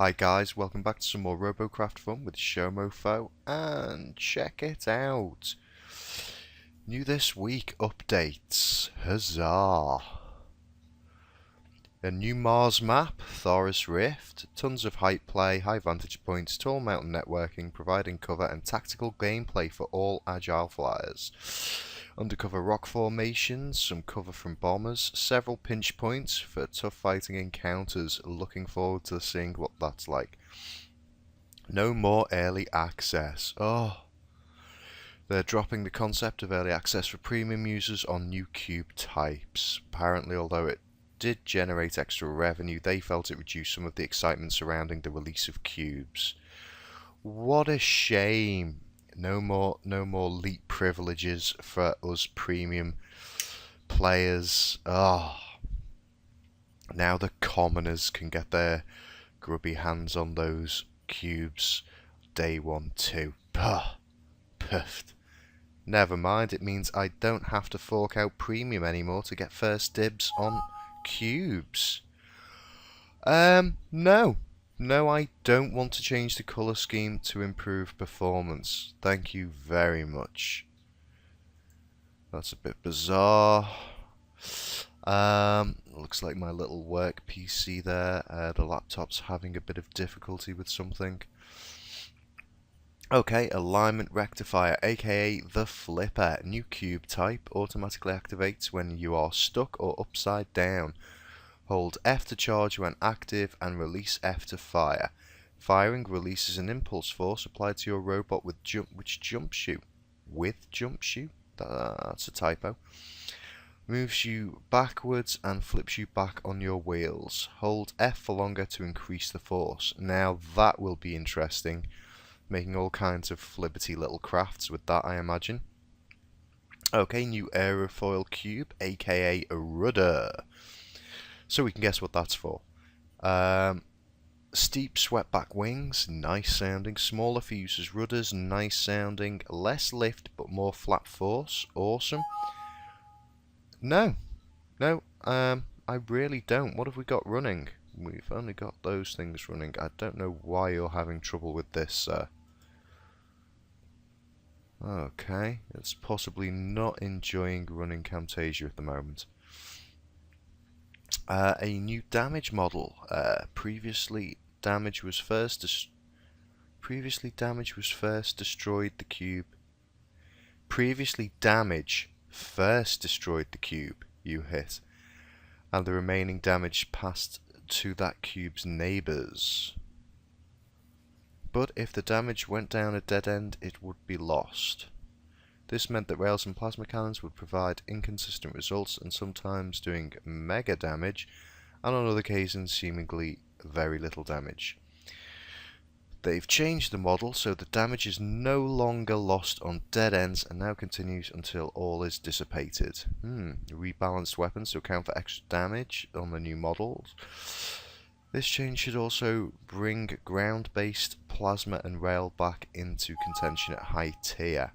Hi guys, welcome back to some more Robocraft fun with Showmofo, and check it out. New this week updates. Huzzah! A new Mars map, Thoris Rift, tons of hype play, high vantage points, tall mountain networking, providing cover and tactical gameplay for all agile flyers. Undercover rock formations, some cover from bombers, several pinch points for tough fighting encounters. Looking forward to seeing what that's like. No more early access. Oh, they're dropping the concept of early access for premium users on new cube types. Apparently, although it did generate extra revenue, they felt it reduced some of the excitement surrounding the release of cubes. What a shame. No more elite privileges for us premium players. Now the commoners can get their grubby hands on those cubes day one too. Puffed. Never mind, it means I don't have to fork out premium anymore to get first dibs on cubes. No. No, I don't want to change the colour scheme to improve performance. Thank you very much. That's a bit bizarre. Looks like my little work PC there. The laptop's having a bit of difficulty with something. Okay, alignment rectifier, aka the flipper. New cube type, automatically activates when you are stuck or upside down. Hold F to charge when active and release F to fire. Firing releases an impulse force applied to your robot with jump shoot. With jump shoot? That's a typo. Moves you backwards and flips you back on your wheels. Hold F for longer to increase the force. Now that will be interesting. Making all kinds of flibberty little crafts with that, I imagine. Okay, new aerofoil cube, aka a rudder. So we can guess what that's for. Steep swept-back wings, nice sounding. Smaller for use as rudders, nice sounding. Less lift but more flat force, awesome. No, I really don't. What have we got running? We've only got those things running. I don't know why you're having trouble with this, sir. Okay, it's possibly not enjoying running Camtasia at the moment. A new damage model. Previously damage was first destroyed the cube. Previously damage first destroyed the cube you hit, and the remaining damage passed to that cube's neighbours. But if the damage went down a dead end, it would be lost. This meant that rails and plasma cannons would provide inconsistent results, and sometimes doing mega damage, and on other occasions seemingly very little damage. They've changed the model so the damage is no longer lost on dead ends and now continues until all is dissipated. Rebalanced weapons to account for extra damage on the new models. This change should also bring ground-based plasma and rail back into contention at high tier.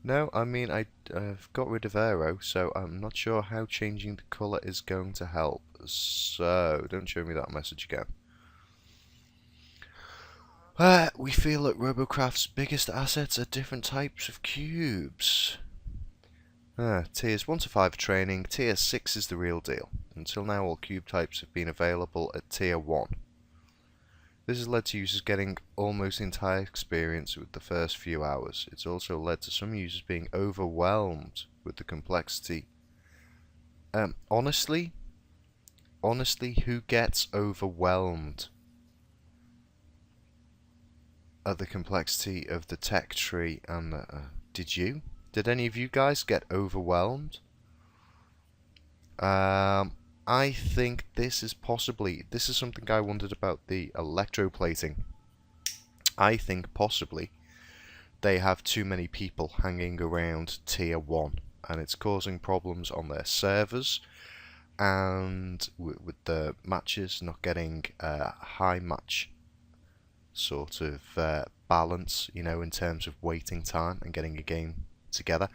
No, I mean, I've got rid of aero, so I'm not sure how changing the colour is going to help. So, don't show me that message again. We feel that Robocraft's biggest assets are different types of cubes. Tiers 1 to 5 training, Tier 6 is the real deal. Until now, all cube types have been available at Tier 1. This has led to users getting almost the entire experience with the first few hours. It's also led to some users being overwhelmed with the complexity. Honestly, who gets overwhelmed at the complexity of the tech tree and the... Did you? Did any of you guys get overwhelmed? I think this is something I wondered about the electroplating. I think possibly they have too many people hanging around Tier 1 and it's causing problems on their servers and with the matches not getting high match sort of balance, you know, in terms of waiting time and getting a game together.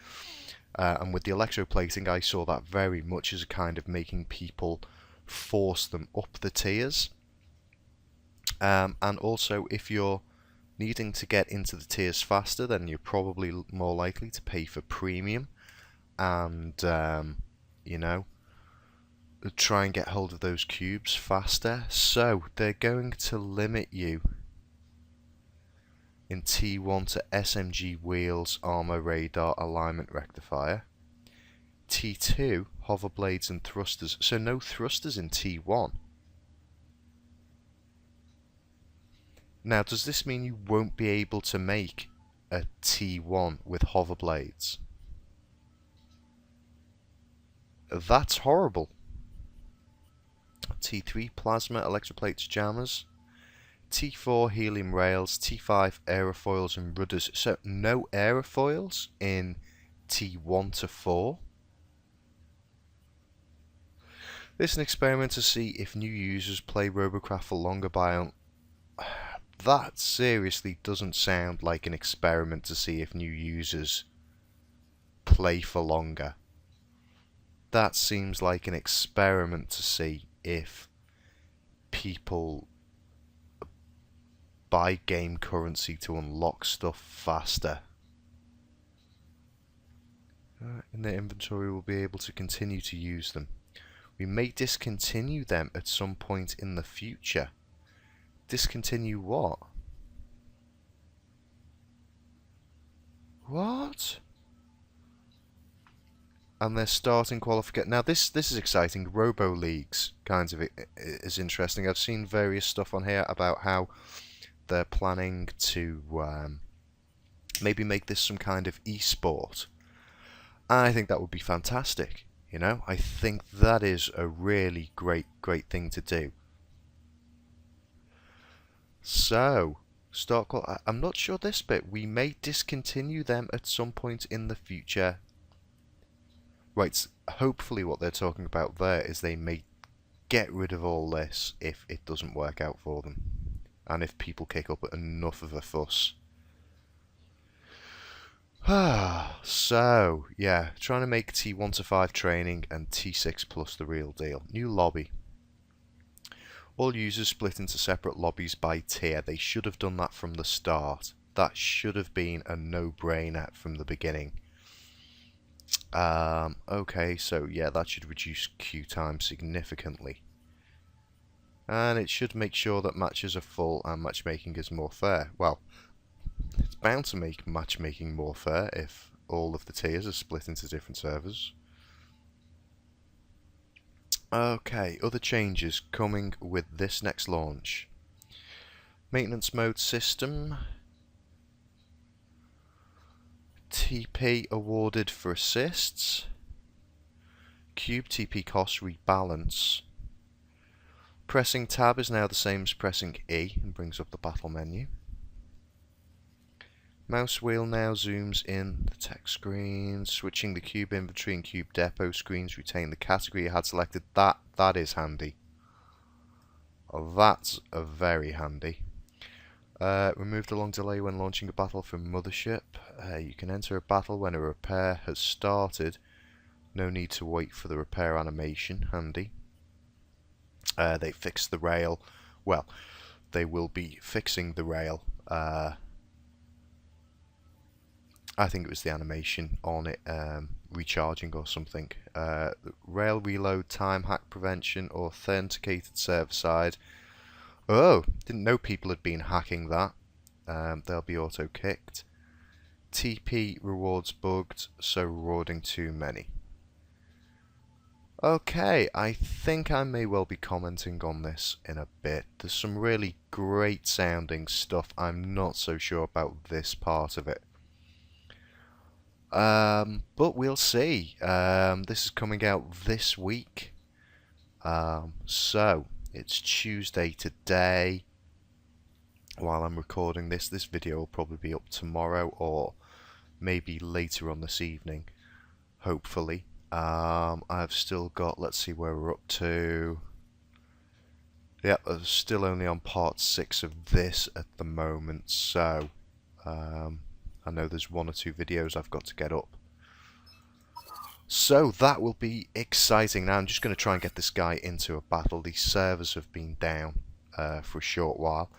And with the electroplating, I saw that very much as a kind of making people force them up the tiers. And also, if you're needing to get into the tiers faster, then you're probably more likely to pay for premium and, you know, try and get hold of those cubes faster. So they're going to limit you in T1 to SMG wheels, armor, radar, alignment rectifier. T2, hover blades and thrusters. So no thrusters in T1. Now, does this mean you won't be able to make a T1 with hover blades? That's horrible. T3, plasma, electroplates, jammers. T4, helium rails. T5, aerofoils and rudders. So no aerofoils in T1 to 4. This is an experiment to see if new users play Robocraft for longer by... That seriously doesn't sound like an experiment to see if new users play for longer. That seems like an experiment to see if people buy game currency to unlock stuff faster. In their inventory, we'll be able to continue to use them. We may discontinue them at some point in the future. Discontinue what? What? And they're starting qualification. Now this is exciting. Robo Leagues kinds of is interesting. I've seen various stuff on here about how they're planning to maybe make this some kind of e-sport. And I think that would be fantastic. You know, I think that is a really great thing to do. So, I'm not sure this bit. We may discontinue them at some point in the future. Right, hopefully what they're talking about there is they may get rid of all this if it doesn't work out for them. And if people kick up enough of a fuss. So, yeah, trying to make T1 to 5 training and T6 plus the real deal. New lobby. All users split into separate lobbies by tier. They should have done that from the start. That should have been a no-brainer from the beginning. Okay, so yeah, that should reduce queue time significantly. And it should make sure that matches are full and matchmaking is more fair. Well, it's bound to make matchmaking more fair if all of the tiers are split into different servers. Okay, other changes coming with this next launch. Maintenance mode system. TP awarded for assists. Cube TP cost rebalance. Pressing tab is now the same as pressing E and brings up the battle menu. Mouse wheel now zooms in the text screen. Switching the cube inventory and cube depot screens retain the category you had selected. That is handy. That's very handy. Remove the long delay when launching a battle from Mothership. You can enter a battle when a repair has started. No need to wait for the repair animation. Handy. They fixed the rail. Well, they will be fixing the rail. I think it was the animation on it recharging or something. Rail reload, time hack prevention, authenticated server side. Oh, didn't know people had been hacking that. They'll be auto kicked. TP rewards bugged, so rewarding too many. Okay, I think I may well be commenting on this in a bit. There's some really great sounding stuff. I'm not so sure about this part of it. But we'll see. This is coming out this week. So, it's Tuesday today. While I'm recording this video will probably be up tomorrow or maybe later on this evening. Hopefully. I've still got, let's see where we're up to. Yep, I'm still only on part 6 of this at the moment. So, I know there's 1 or 2 videos I've got to get up. So that will be exciting. Now I'm just going to try and get this guy into a battle. These servers have been down for a short while,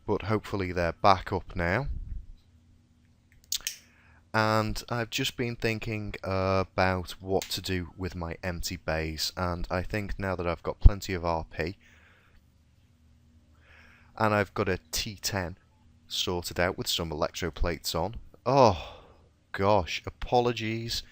but hopefully they're back up now. And I've just been thinking about what to do with my empty base, and I think now that I've got plenty of RP and I've got a T10 sorted out with some electroplates on. Oh gosh, apologies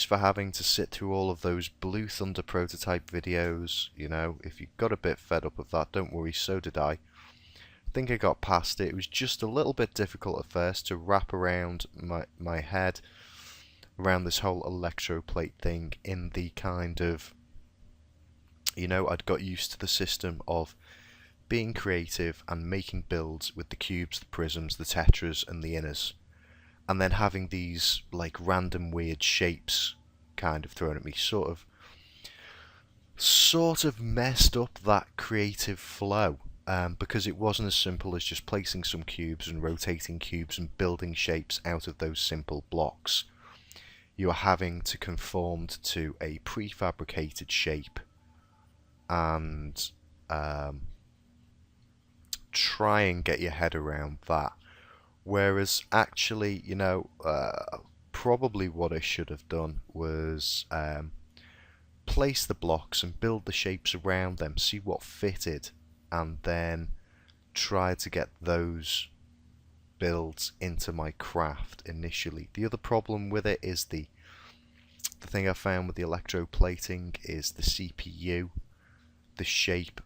for having to sit through all of those Blue Thunder prototype videos. You know, if you got a bit fed up of that, don't worry, so did I. I think I got past it. It was just a little bit difficult at first to wrap around my head around this whole electroplate thing in the kind of, you know, I'd got used to the system of being creative and making builds with the cubes, the prisms, the tetras and the inners, and then having these like random weird shapes kind of thrown at me sort of messed up that creative flow, because it wasn't as simple as just placing some cubes and rotating cubes and building shapes out of those simple blocks. You are having to conform to a prefabricated shape and try and get your head around that. Whereas actually, you know, probably what I should have done was place the blocks and build the shapes around them, see what fitted, and then try to get those builds into my craft initially. The other problem with it is the thing I found with the electroplating is the CPU, the shape,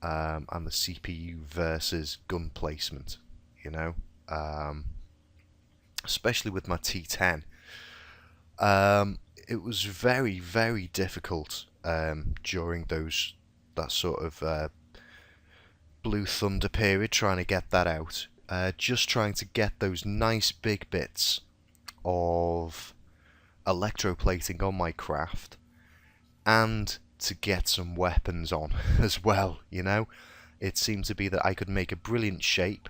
and the CPU versus gun placement, you know. Especially with my T10, it was very, very difficult during that sort of Blue Thunder period, trying to get that out. Just trying to get those nice big bits of electroplating on my craft, and to get some weapons on as well, you know. It seemed to be that I could make a brilliant shape,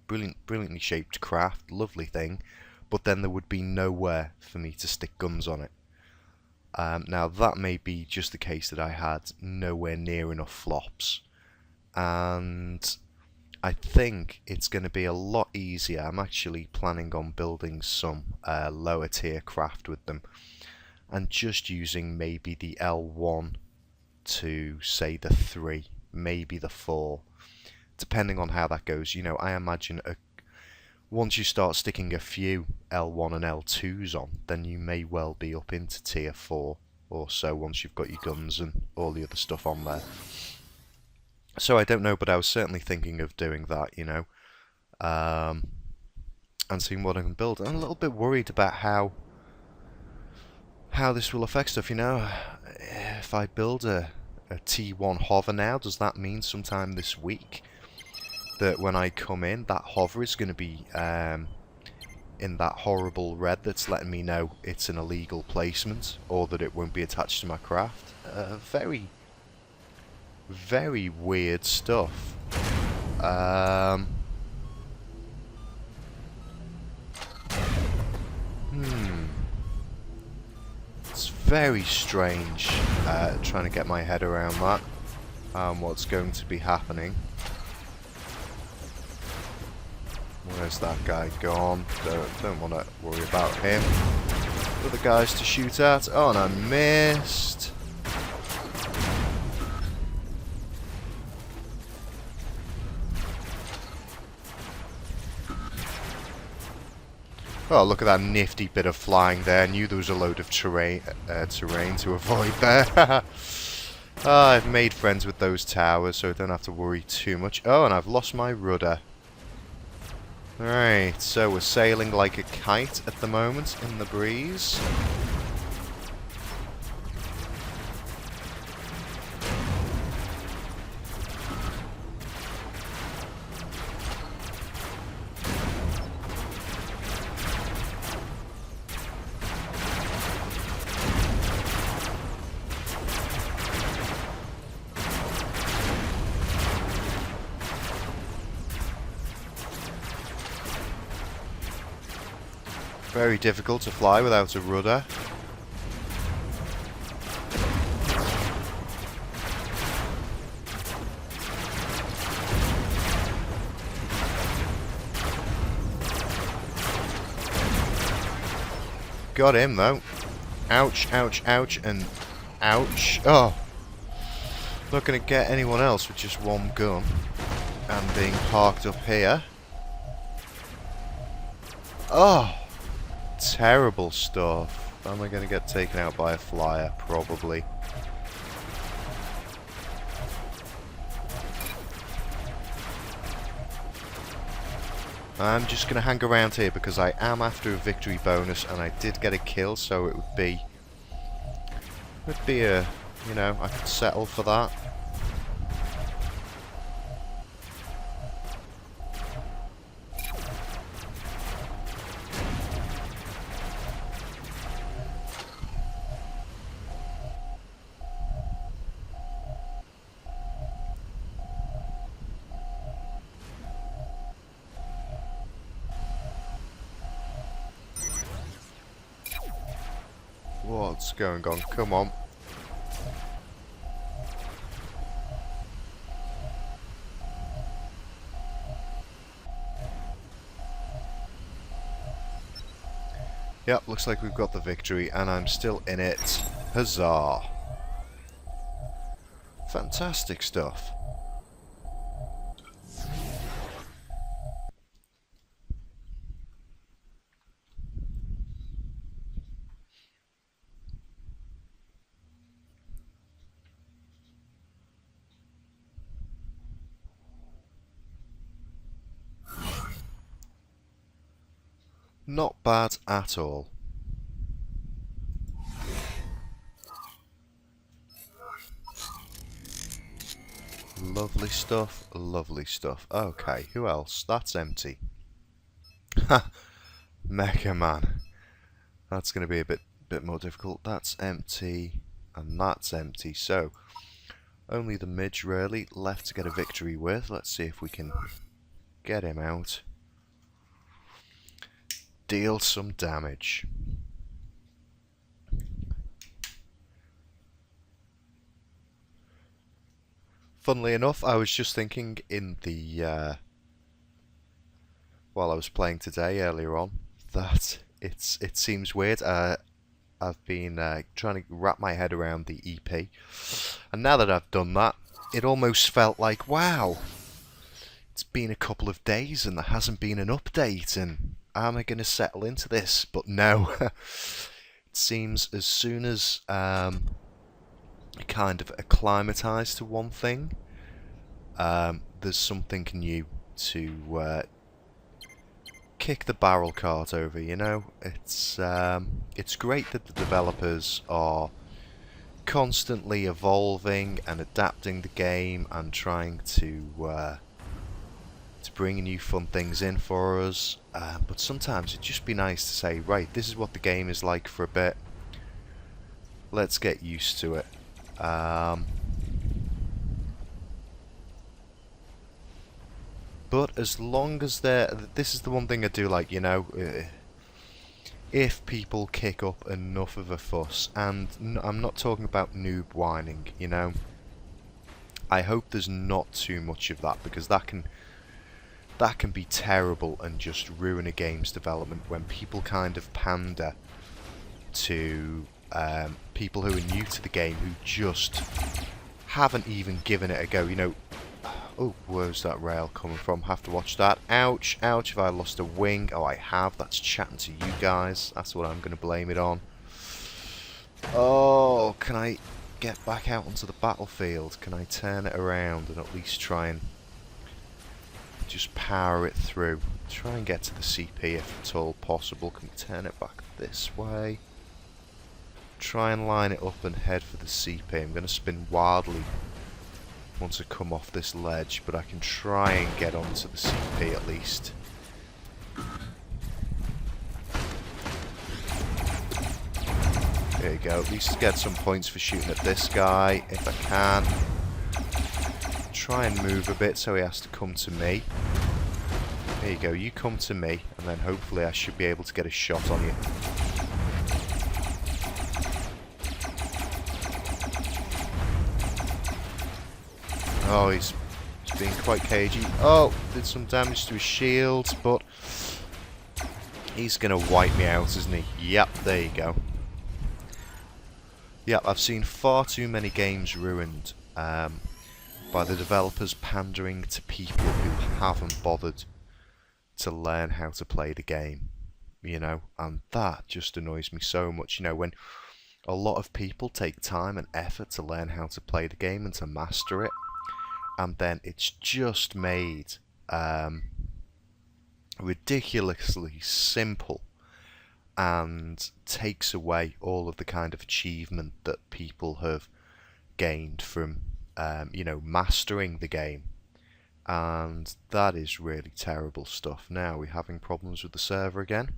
brilliantly shaped craft, lovely thing, but then there would be nowhere for me to stick guns on it. Now that may be just the case that I had nowhere near enough flops, and I think it's going to be a lot easier. I'm actually planning on building some lower tier craft with them, and just using maybe the L1 to say the 3, maybe the 4, depending on how that goes. You know, I imagine once you start sticking a few L1 and L2s on, then you may well be up into tier 4 or so once you've got your guns and all the other stuff on there. So I don't know, but I was certainly thinking of doing that, you know, and seeing what I can build. I'm a little bit worried about how this will affect stuff, you know. If I build a T1 hover now, does that mean sometime this week that when I come in, that hover is going to be in that horrible red that's letting me know it's an illegal placement, or that it won't be attached to my craft? Very, very weird stuff. It's very strange trying to get my head around that, what's going to be happening. Where's that guy gone? Don't want to worry about him. Other guys to shoot at. Oh, and I missed. Oh, look at that nifty bit of flying there. I knew there was a load of terrain to avoid there. I've made friends with those towers, so I don't have to worry too much. Oh, and I've lost my rudder. Right, so we're sailing like a kite at the moment in the breeze. Very difficult to fly without a rudder. Got him though. Ouch, ouch, ouch, and ouch. Oh! Not gonna get anyone else with just one gun. And being parked up here. Oh! Terrible stuff. Am I gonna get taken out by a flyer? Probably. I'm just going to hang around here because I am after a victory bonus and I did get a kill, so it would be a, you know, I could settle for that. What's going on? Come on. Yep, looks like we've got the victory and I'm still in it. Huzzah! Fantastic stuff. Not bad at all. Lovely stuff, lovely stuff. Okay, who else? That's empty. Ha! Mecha Man. That's going to be a bit more difficult. That's empty, and that's empty. So, only the midge really left to get a victory with. Let's see if we can get him out. Deal some damage. Funnily enough, I was just thinking in the while I was playing today earlier on that it seems weird. I've been trying to wrap my head around the EP, and now that I've done that, it almost felt like, wow, it's been a couple of days and there hasn't been an update, and am I going to settle into this? But no. It seems as soon as kind of acclimatise to one thing, there's something new to kick the barrel cart over, you know? It's great that the developers are constantly evolving and adapting the game and trying to bring new fun things in for us, but sometimes it'd just be nice to say, right, this is what the game is like for a bit, let's get used to it. But as long as this is the one thing I do like, you know, if people kick up enough of a fuss, and I'm not talking about noob whining, you know, I hope there's not too much of that, because that can be terrible and just ruin a game's development when people kind of pander to people who are new to the game, who just haven't even given it a go, you know. Oh, where's that rail coming from? Have to watch that. Ouch, ouch, have I lost a wing? Oh, I have. That's chatting to you guys. That's what I'm going to blame it on. Oh, can I get back out onto the battlefield? Can I turn it around and at least try and just power it through? Try and get to the CP if at all possible. Can we turn it back this way? Try and line it up and head for the CP. I'm going to spin wildly once I come off this ledge, but I can try and get onto the CP at least. There you go, at least get some points for shooting at this guy, if I can. Try and move a bit so he has to come to me. Here you go, you come to me, and then hopefully I should be able to get a shot on you. Oh, he's being quite cagey. Oh, did some damage to his shield, but he's going to wipe me out, isn't he? Yep, there you go. Yep, I've seen far too many games ruined by the developers pandering to people who haven't bothered to learn how to play the game, you know, and that just annoys me so much, you know, when a lot of people take time and effort to learn how to play the game and to master it, and then it's just made ridiculously simple and takes away all of the kind of achievement that people have gained from you know, mastering the game. And that is really terrible stuff. Now, we're having problems with the server again.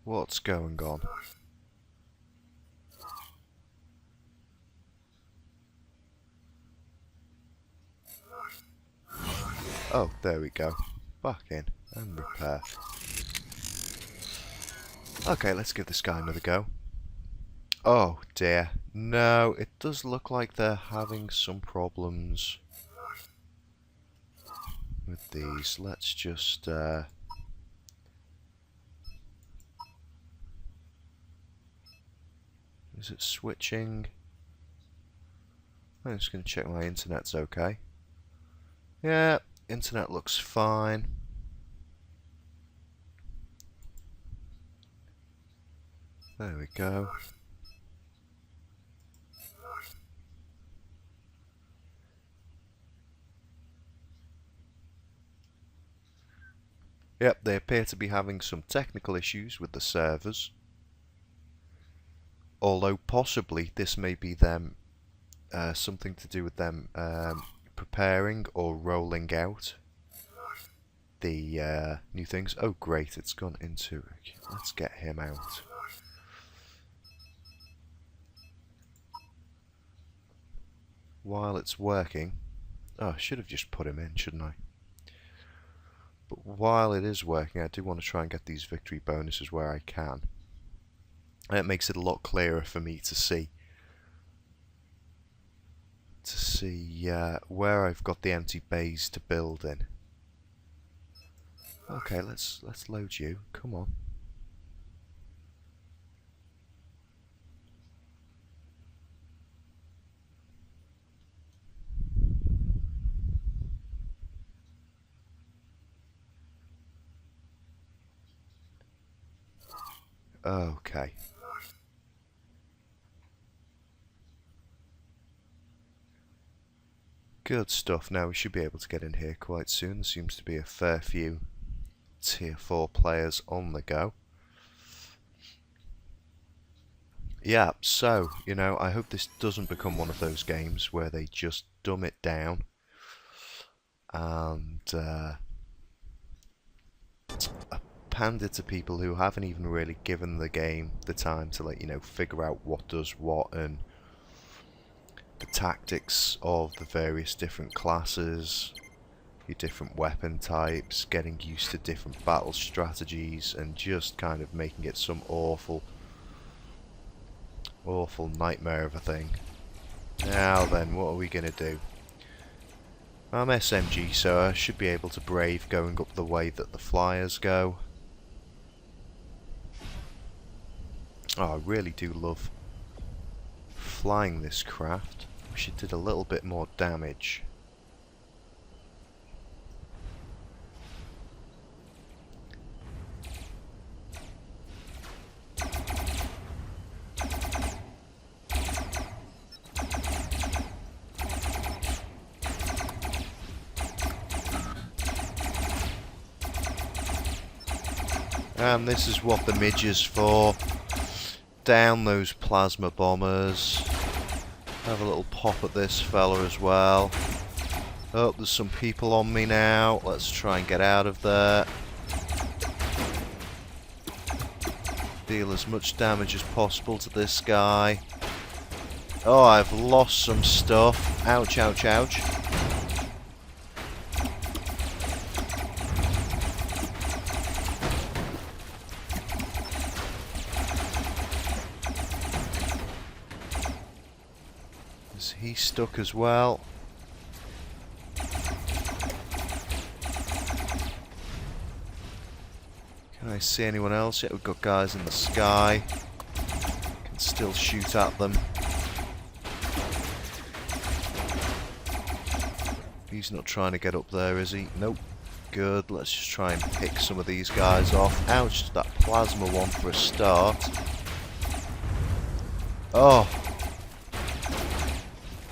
What's going on? Oh, there we go. Back in and repair. Okay, let's give this guy another go. Oh dear. No, it does look like they're having some problems with these. Let's just is it switching? I'm just going to check my internet's okay. Yeah, internet looks fine. There we go. Yep, they appear to be having some technical issues with the servers. Although possibly this may be them, something to do with them preparing or rolling out the new things. Oh great, it's gone into... Let's get him out. While it's working... Oh, I should have just put him in, shouldn't I? But while it is working, I do want to try and get these victory bonuses where I can. And it makes it a lot clearer for me to see. Where I've got the empty bays to build in. Okay, let's load you. Come on. Okay. Good stuff. Now we should be able to get in here quite soon. There seems to be a fair few tier 4 players on the go. Yeah, so, you know, I hope this doesn't become one of those games where they just dumb it down and hand it to people who haven't even really given the game the time to, like, you know, figure out what does what and the tactics of the various different classes, your different weapon types, getting used to different battle strategies, and just kind of making it some awful nightmare of a thing. Now then, what are we gonna do? I'm SMG, so I should be able to brave going up the way that the flyers go. Oh, I really do love flying this craft. Wish it did a little bit more damage. And this is what the midge is for. Down those plasma bombers. Have a little pop at this fella as well. Oh, there's some people on me now. Let's try and get out of there. Deal as much damage as possible to this guy. Oh, I've lost some stuff. Ouch, ouch, ouch. Is he stuck as well? Can I see anyone else yet? We've got guys in the sky. Can still shoot at them. He's not trying to get up there, is he? Nope. Good. Let's just try and pick some of these guys off. Ouch, that plasma one for a start. Oh.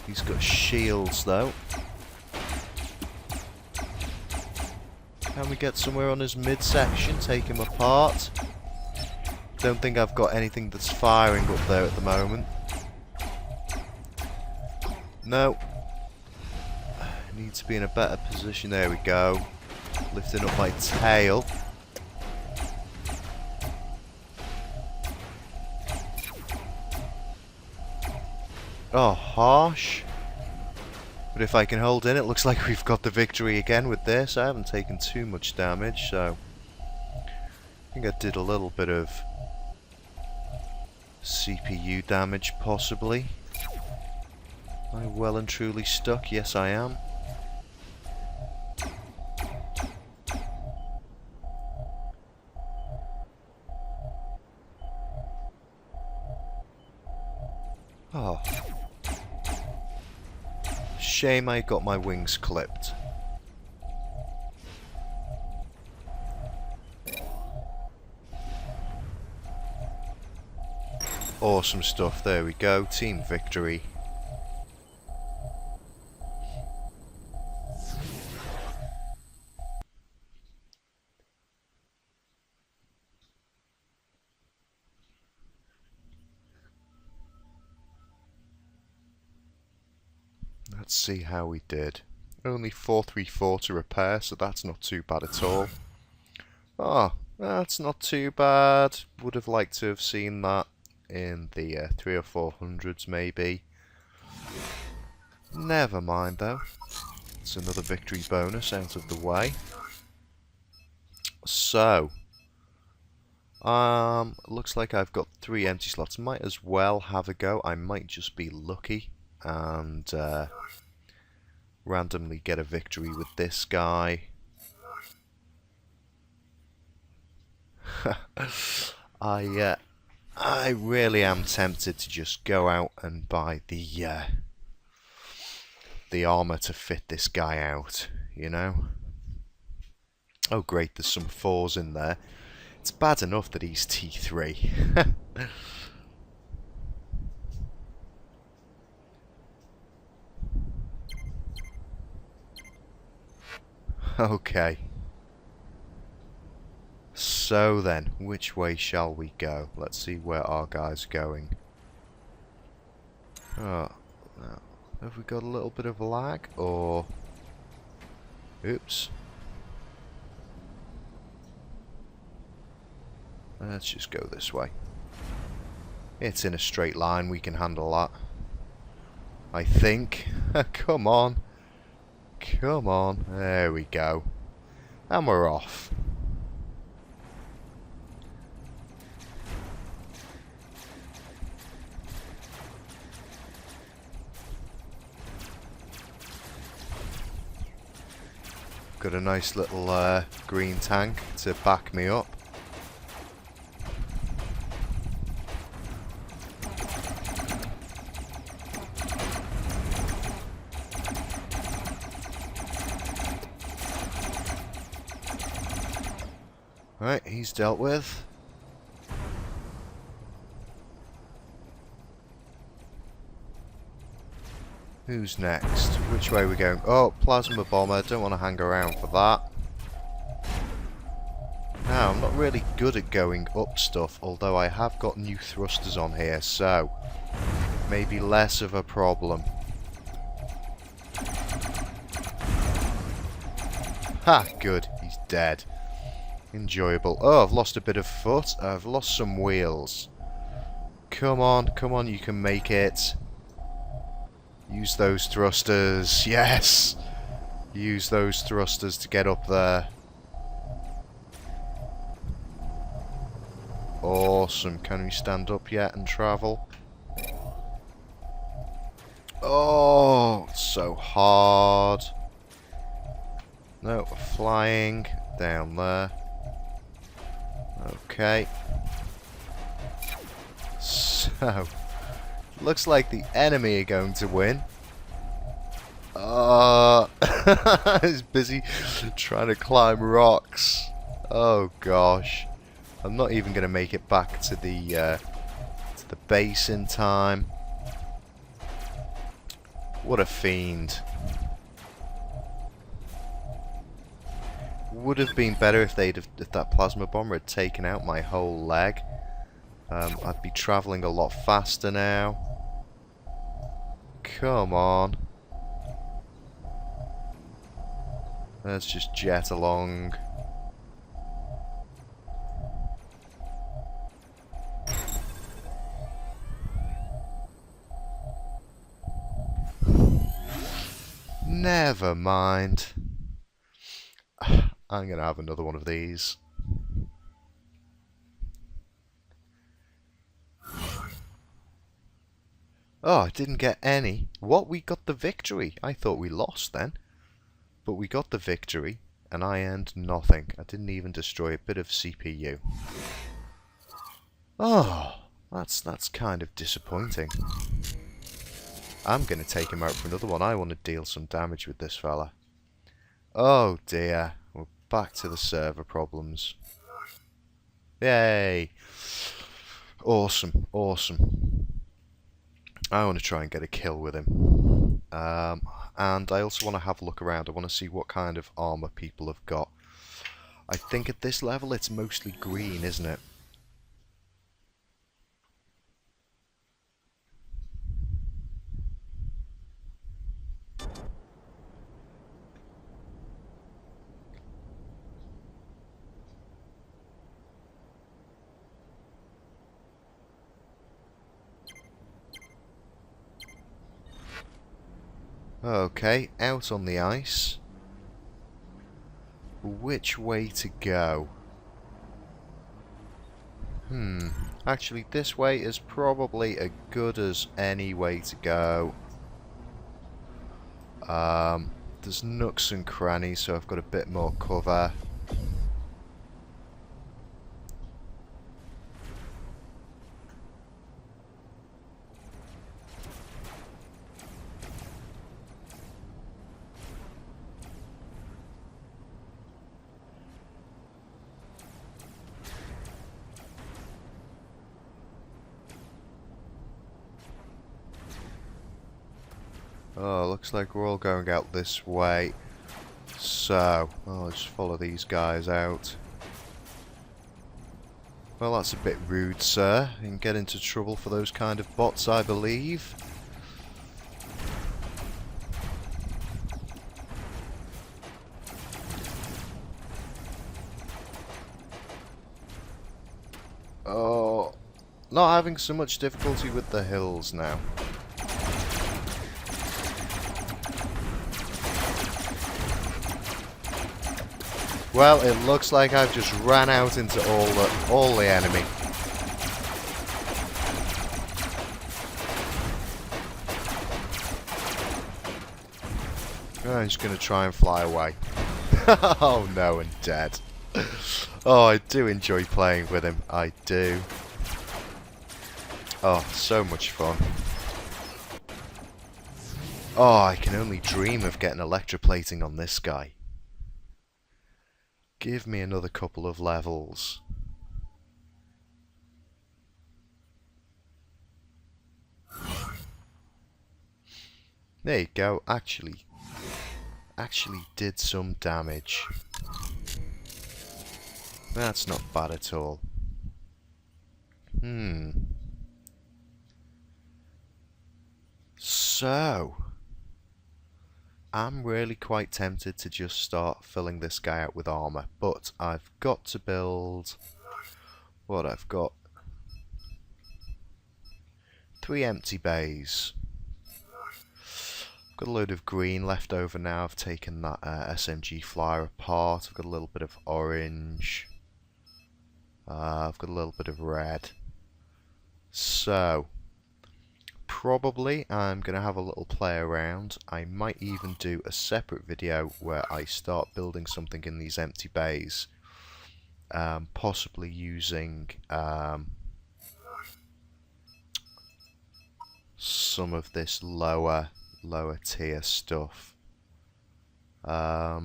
He's got shields though. Can we get somewhere on his midsection? Take him apart. Don't think I've got anything that's firing up there at the moment. No. Need to be in a better position. There we go. Lifting up my tail. Oh, harsh. But if I can hold in, it looks like we've got the victory again with this. I haven't taken too much damage, so I think I did a little bit of CPU damage, possibly. Am I well and truly stuck? Yes, I am. Oh. Shame I got my wings clipped. Awesome stuff, there we go, team victory. Let's see how we did. Only 434 to repair, so that's not too bad at all. Oh, that's not too bad. Would have liked to have seen that in the 300 or 400s maybe. Never mind though. It's another victory bonus out of the way. So, looks like I've got 3 empty slots. Might as well have a go. I might just be lucky and randomly get a victory with this guy. I really am tempted to just go out and buy the armor to fit this guy out, you know. Oh great, there's some 4s in there. It's bad enough that he's T3. Okay. So then, which way shall we go? Let's see where our guy's going. Oh, no. Have we got a little bit of lag, or... Oops. Let's just go this way. It's in a straight line, we can handle that. I think. Come on. Come on. There we go. And we're off. Got a nice little green tank to back me up. Right, he's dealt with. Who's next? Which way are we going? Oh, plasma bomber. Don't want to hang around for that. Now, I'm not really good at going up stuff, although I have got new thrusters on here, so maybe less of a problem. Ha! Good. He's dead. enjoyable. Oh, I've lost a bit of foot. I've lost some wheels. Come on, you can make it. Use those thrusters. Yes! Use those thrusters to get up there. Awesome. Can we stand up yet and travel? Oh, so hard. No, flying down there. Okay. So, looks like the enemy are going to win. He's busy trying to climb rocks. Oh gosh. I'm not even going to make it back to the base in time. What a fiend. Would have been better if if that plasma bomber had taken out my whole leg. I'd be travelling a lot faster now. Come on. Let's just jet along. Never mind. I'm gonna have another one of these. Oh, I didn't get any. What? We got the victory. I thought we lost then. But we got the victory, and I earned nothing. I didn't even destroy a bit of CPU. Oh, that's kind of disappointing. I'm going to take him out for another one. I want to deal some damage with this fella. Oh dear. We're back to the server problems. Yay! Awesome, awesome. I want to try and get a kill with him. And I also want to have a look around. I want to see what kind of armor people have got. I think at this level it's mostly green, isn't it? Okay, out on the ice. Which way to go? Actually, this way is probably as good as any way to go. There's nooks and crannies, so I've got a bit more cover. Oh, looks like we're all going out this way. So, I'll just follow these guys out. Well, that's a bit rude, sir. You can get into trouble for those kind of bots, I believe. Oh, not having so much difficulty with the hills now. Well, it looks like I've just ran out into all the enemy. I'm just gonna try and fly away. Oh no, and dead. Oh, I do enjoy playing with him. I do. Oh, so much fun. Oh, I can only dream of getting electroplating on this guy. Give me another couple of levels. There you go. Actually did some damage. That's not bad at all. So, am really quite tempted to just start filling this guy out with armor, but I've got to build what I've got. 3 empty bays. I've got a load of green left over now. I've taken that SMG flyer apart. I've got a little bit of orange. I've got a little bit of red. So, probably I'm going to have a little play around. I might even do a separate video where I start building something in these empty bays. Possibly using some of this lower tier stuff. Yeah,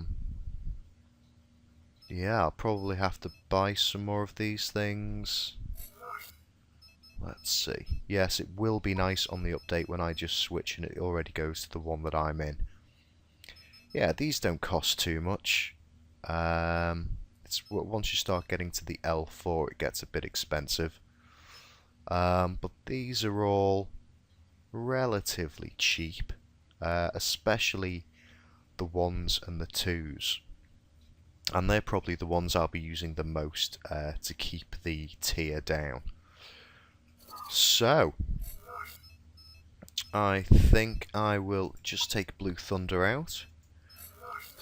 I'll probably have to buy some more of these things. Let's see. Yes, it will be nice on the update when I just switch and it already goes to the one that I'm in. Yeah, these don't cost too much. It's once you start getting to the L4 it gets a bit expensive. But these are all relatively cheap, especially the 1s and the 2s. And they're probably the ones I'll be using the most to keep the tier down. So, I think I will just take Blue Thunder out.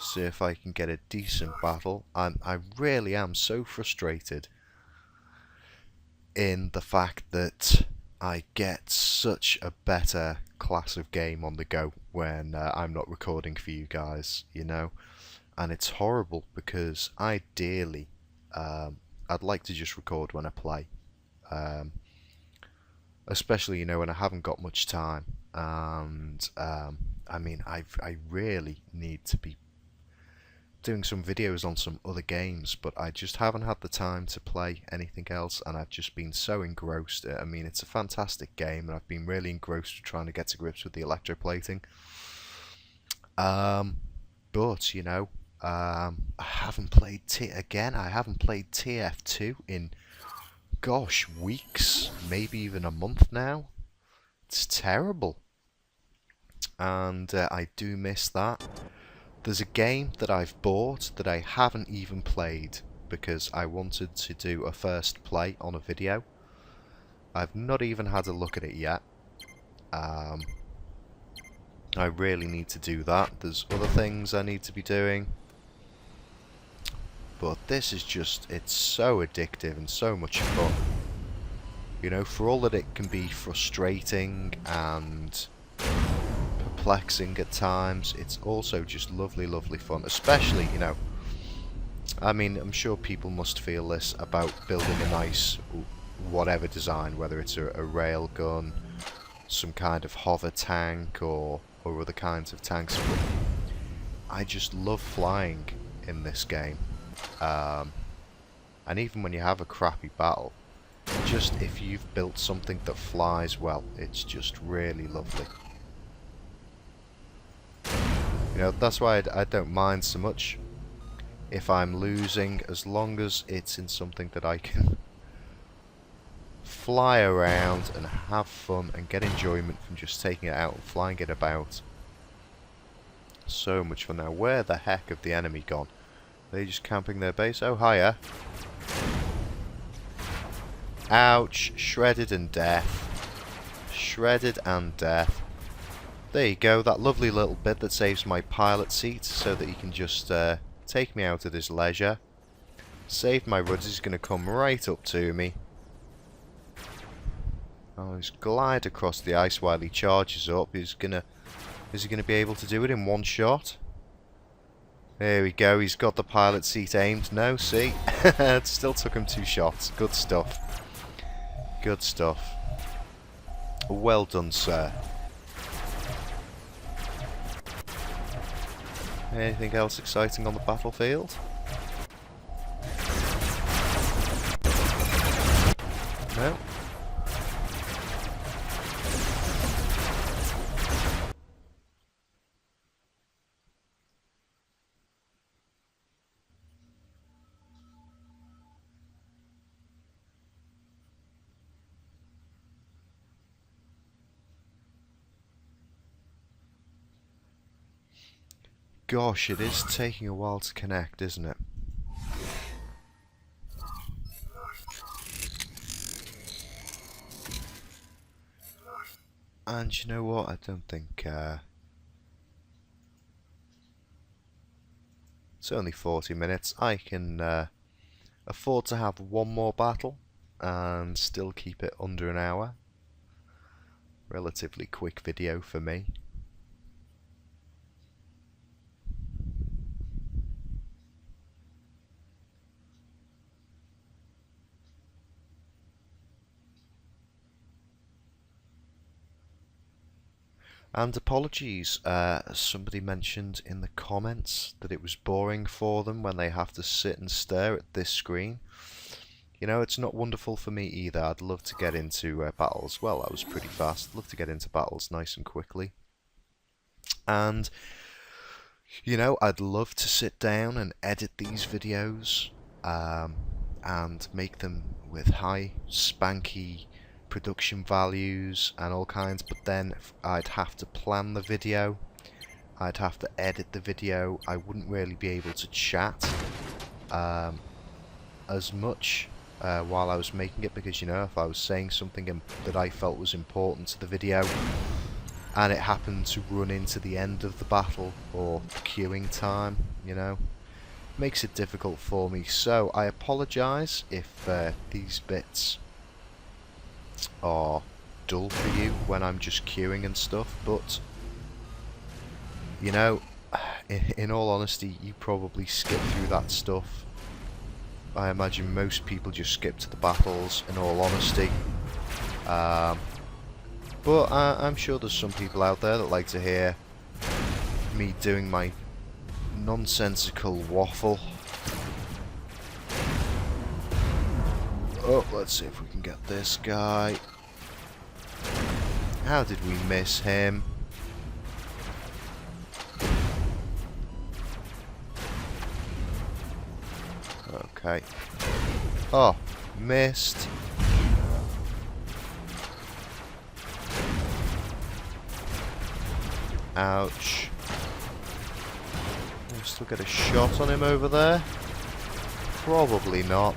See if I can get a decent battle. I really am so frustrated in the fact that I get such a better class of game on the go when I'm not recording for you guys, you know. And it's horrible because ideally I'd like to just record when I play. Especially, you know, when I haven't got much time. And I mean, I really need to be doing some videos on some other games, but I just haven't had the time to play anything else, and I've just been so engrossed. I mean, it's a fantastic game, and I've been really engrossed with trying to get to grips with the electroplating. But, you know, I haven't played I haven't played TF2 in, gosh, weeks, maybe even a month now. It's terrible. And I do miss that. There's a game that I've bought that I haven't even played because I wanted to do a first play on a video. I've not even had a look at it yet. I really need to do that. There's other things I need to be doing. But this is just, it's so addictive and so much fun. You know, for all that it can be frustrating and perplexing at times, it's also just lovely, lovely fun. Especially, you know, I mean, I'm sure people must feel this about building a nice whatever design, whether it's a rail gun, some kind of hover tank, or other kinds of tanks. But I just love flying in this game. And even when you have a crappy battle, just if you've built something that flies well, it's just really lovely. You know, that's why I don't mind so much if I'm losing, as long as it's in something that I can fly around and have fun and get enjoyment from just taking it out and flying it about. So much fun. Now, where the heck have the enemy gone? Are they just camping their base? Oh, hiya. Ouch. Shredded and death. Shredded and death. There you go, that lovely little bit that saves my pilot seat so that he can just take me out at his leisure. Save my rudder, he's going to come right up to me. Oh, he's glide across the ice while he charges up. Is he going to be able to do it in one shot? There we go, he's got the pilot seat aimed. No, see? It still took him 2 shots. Good stuff. Good stuff. Well done, sir. Anything else exciting on the battlefield? No? gosh, it is taking a while to connect, isn't it? And you know what? I don't think... it's only 40 minutes. I can afford to have one more battle and still keep it under an hour. Relatively quick video for me. And apologies, somebody mentioned in the comments that it was boring for them when they have to sit and stare at this screen. You know, it's not wonderful for me either. I'd love to get into battles. Well, I was pretty fast. I'd love to get into battles nice and quickly. And, you know, I'd love to sit down and edit these videos and make them with high, spanky production values and all kinds, but then I'd have to plan the video, I'd have to edit the video, I wouldn't really be able to chat as much while I was making it, because, you know, if I was saying something that I felt was important to the video and it happened to run into the end of the battle or the queuing time, you know, makes it difficult for me. So I apologise if these bits are dull for you when I'm just queuing and stuff, but you know, in all honesty, you probably skip through that stuff. I imagine most people just skip to the battles, in all honesty, but I'm sure there's some people out there that like to hear me doing my nonsensical waffle. Oh, let's see if we can get this guy. How did we miss him? Okay. Oh, missed. Ouch. Can we still get a shot on him over there? Probably not.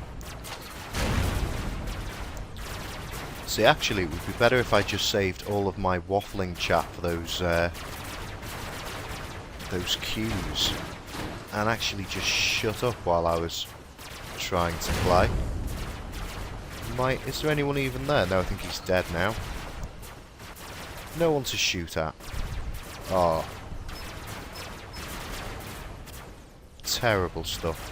See, actually, it would be better if I just saved all of my waffling chat for those cues, and actually just shut up while I was trying to play. Is there anyone even there? No, I think he's dead now. No one to shoot at. Oh. Terrible stuff.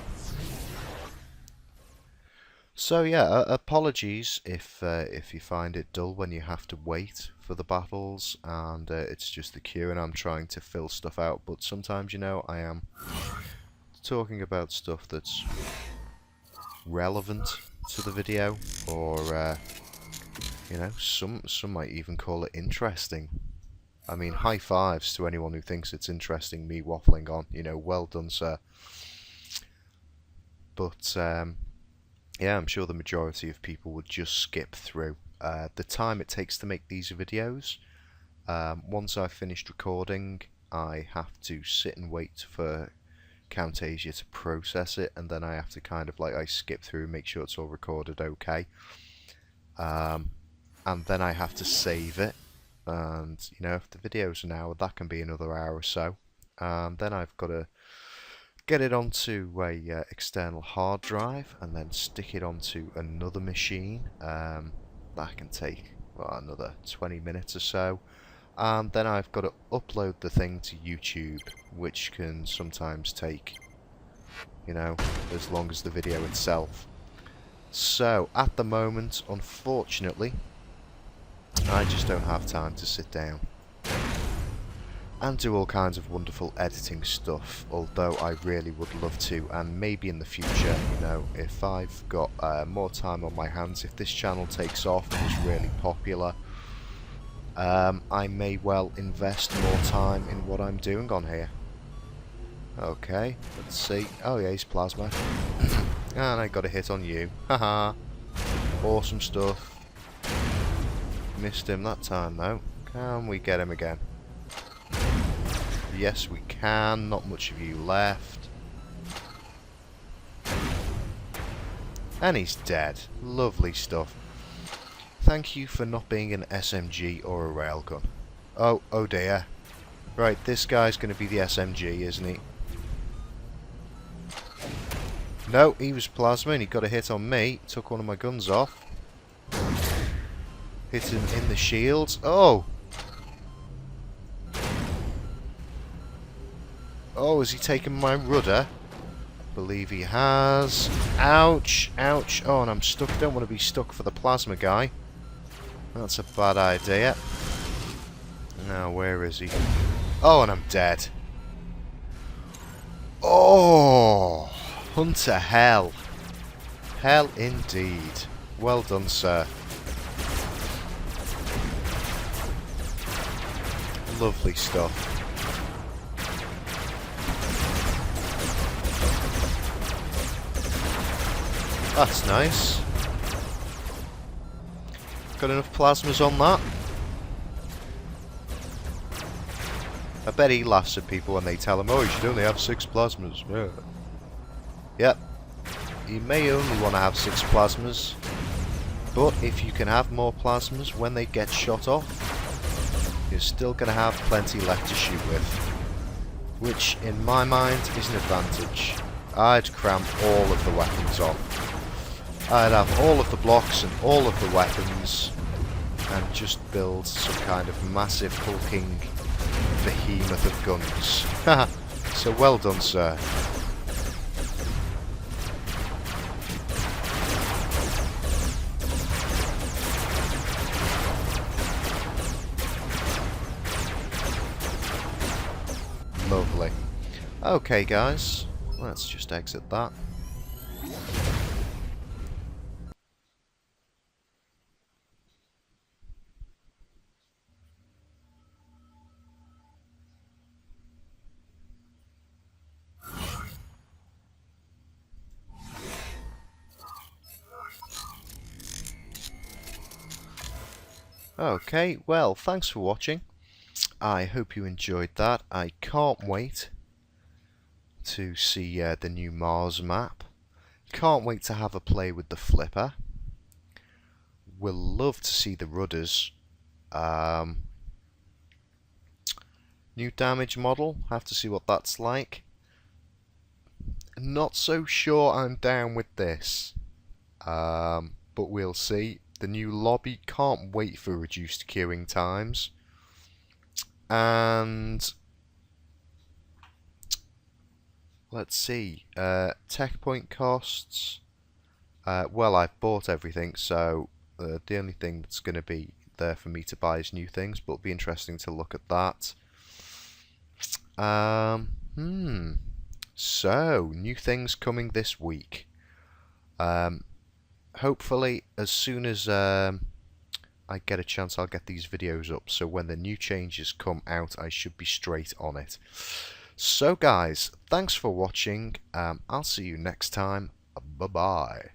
So yeah, apologies if you find it dull when you have to wait for the battles and it's just the queue and I'm trying to fill stuff out, but sometimes, you know, I am talking about stuff that's relevant to the video, or you know, some might even call it interesting. I mean, high fives to anyone who thinks it's interesting me waffling on, you know, well done, sir. But yeah, I'm sure the majority of people would just skip through. The time it takes to make these videos, once I've finished recording, I have to sit and wait for Camtasia to process it, and then I have to kind of like, I skip through, make sure it's all recorded okay, and then I have to save it, and you know, if the video's an hour, that can be another hour or so, then I've got to get it onto a external hard drive and then stick it onto another machine. That can take, well, another 20 minutes or so, and then I've got to upload the thing to YouTube, which can sometimes take, you know, as long as the video itself. So at the moment, unfortunately, I just don't have time to sit down and do all kinds of wonderful editing stuff, although I really would love to, and maybe in the future, you know, if I've got more time on my hands, if this channel takes off and is really popular, I may well invest more time in what I'm doing on here. Okay, let's see. Oh yeah, he's plasma. And I got a hit on you. Haha. Awesome stuff. Missed him that time though. Can we get him again? Yes, we can. Not much of you left. And he's dead. Lovely stuff. Thank you for not being an SMG or a railgun. Oh, oh dear. Right, this guy's going to be the SMG, isn't he? No, he was plasma and he got a hit on me. Took one of my guns off. Hit him in the shields. Oh! Oh, has he taken my rudder? Believe he has. Ouch! Ouch! Oh, and I'm stuck. Don't want to be stuck for the plasma guy. That's a bad idea. Now, where is he? Oh, and I'm dead. Oh! Hunter hell. Hell indeed. Well done, sir. Lovely stuff. That's nice. Got enough plasmas on that? I bet he laughs at people when they tell him, oh, you should only have 6 plasmas. Yeah. Yep. You may only want to have 6 plasmas, but if you can have more plasmas when they get shot off, you're still going to have plenty left to shoot with. Which, in my mind, is an advantage. I'd cram all of the weapons on. I'd have all of the blocks and all of the weapons, and just build some kind of massive hulking behemoth of guns. Haha. So well done, sir. Lovely. Okay, guys, let's just exit that. Okay, well, thanks for watching. I hope you enjoyed that. I can't wait to see the new Mars map. Can't wait to have a play with the flipper. Will love to see the rudders. New damage model. Have to see what that's like. Not so sure I'm down with this. But we'll see. The new lobby, can't wait for reduced queuing times. And let's see, tech point costs. Well, I've bought everything, so the only thing that's going to be there for me to buy is new things, but it'll be interesting to look at that. So, new things coming this week. Hopefully, as soon as I get a chance, I'll get these videos up, so when the new changes come out, I should be straight on it. So guys, thanks for watching. I'll see you next time. Bye-bye.